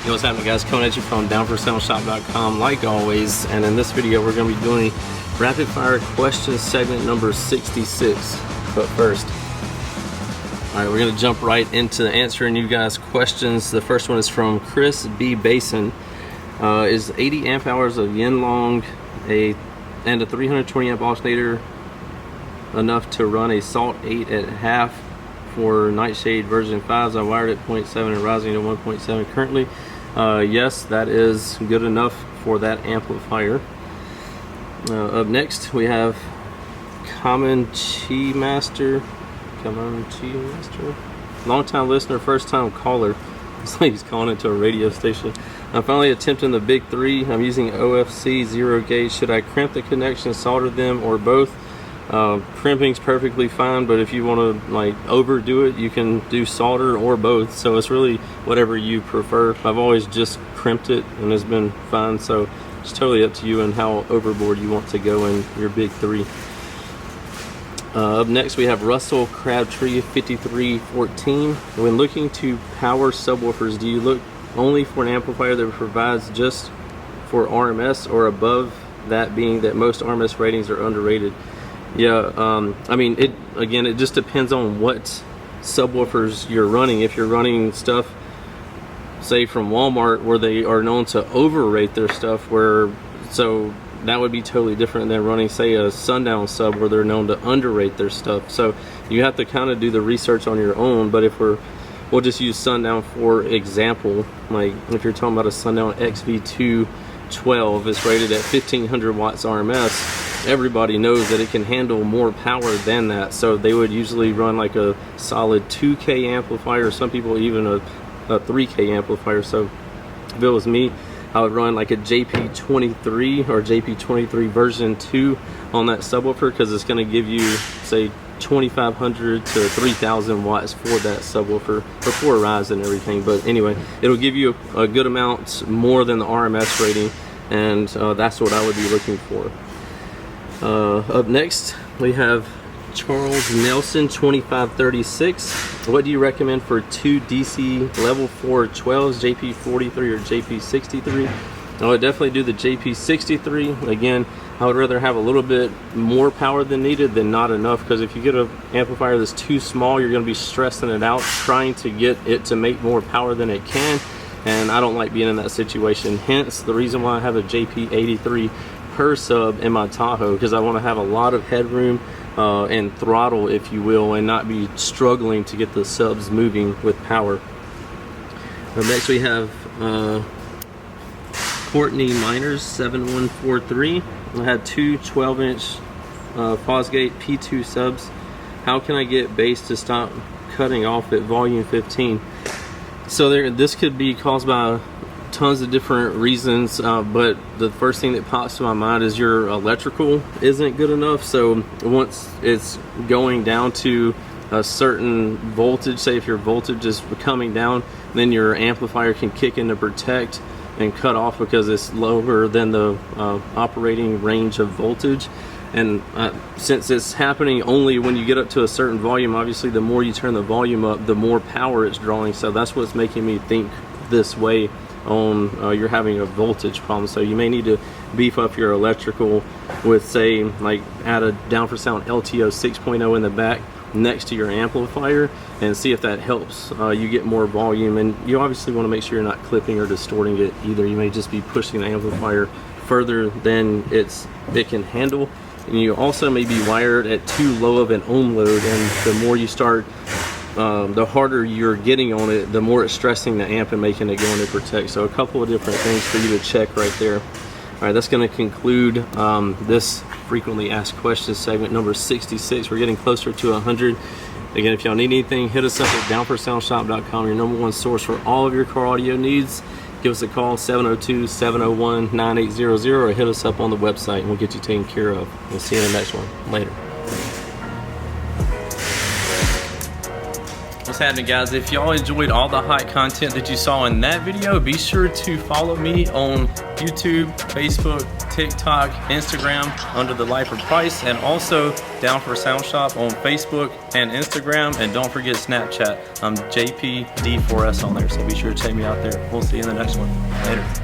Yo, what's happening, guys? Coming at you from downforsoundshop.com like always, and in this video we're going to be doing rapid fire question segment number 66. But first, alright, we're going to jump right into answering you guys' questions. The first one is from Chris B. Basin. Is 80 amp hours of yin long and a 320 amp alternator enough to run a Salt 8 at half for Nightshade version 5s? I wired at 0.7 and rising to 1.7 currently. Yes, that is good enough for that amplifier. Up next we have Common Chi Master. Long time listener, first time caller. It's like he's calling into a radio station. I'm finally attempting the big three. I'm using OFC 0 gauge. Should I crimp the connection, solder them, or both? Crimping's perfectly fine, but if you want to like overdo it, you can do solder or both. So it's really whatever you prefer. I've always just crimped it and it's been fine. So it's totally up to you and how overboard you want to go in your big three. Up next we have Russell Crabtree 5314. When looking to power subwoofers, do you look only for an amplifier that provides just for RMS, or above that, being that most RMS ratings are underrated? Yeah, I mean, it just depends on what subwoofers you're running. If you're running stuff, say from Walmart, where they are known to overrate their stuff, so that would be totally different than running, say, a Sundown sub where they're known to underrate their stuff. So you have to kind of do the research on your own. But if we'll just use Sundown for example. Like if you're talking about a Sundown XV212, it's rated at 1500 watts RMS. Everybody knows that it can handle more power than that, so they would usually run like a solid 2K amplifier, some people even a 3K amplifier. So if it was me, I would run like a JP23 or JP23 version 2 on that subwoofer, because it's going to give you, say, 2500 to 3000 watts for that subwoofer before rise and everything. But anyway, it'll give you a good amount more than the RMS rating, and that's what I would be looking for. Up next we have Charles Nelson 2536. What do you recommend for two DC level 4 12s, JP43 or JP63? I would definitely do the JP63. Again, I would rather have a little bit more power than needed than not enough, because if you get an amplifier that's too small, you're going to be stressing it out trying to get it to make more power than it can, and I don't like being in that situation. Hence the reason why I have a JP83 per sub in my Tahoe, because I want to have a lot of headroom and throttle, if you will, and not be struggling to get the subs moving with power. Next we have Courtney Miners 7143. I had two 12-inch Fosgate P2 subs. How can I get bass to stop cutting off at volume 15? So this could be caused by tons of different reasons, but the first thing that pops to my mind is your electrical isn't good enough. So once it's going down to a certain voltage, say if your voltage is coming down, then your amplifier can kick in to protect and cut off because it's lower than the operating range of voltage. And since it's happening only when you get up to a certain volume, obviously the more you turn the volume up, the more power it's drawing. So that's what's making me think this way on you're having a voltage problem. So you may need to beef up your electrical with, say, like add a Down for Sound LTO 6.0 in the back next to your amplifier and see if that helps you get more volume. And you obviously want to make sure you're not clipping or distorting it either. You may just be pushing the amplifier further than it can handle, and you also may be wired at too low of an ohm load, and the more you start the harder you're getting on it, the more it's stressing the amp and making it go into protect. So a couple of different things for you to check right there. All right, that's going to conclude this frequently asked questions segment number 66. We're getting closer to 100. Again, if y'all need anything, hit us up at downforsoundshop.com, your #1 source for all of your car audio needs. Give us a call, 702-701-9800, or hit us up on the website and we'll get you taken care of. We'll see you in the next one. Later. happening, guys. If y'all enjoyed all the hot content that you saw in that video, be sure to follow me on YouTube, Facebook, TikTok, Instagram under the Lifer Price, and also Down for Sound Shop on Facebook and Instagram. And don't forget Snapchat. I'm JPD4S on there, so be sure to check me out there. We'll see you in the next one. Later.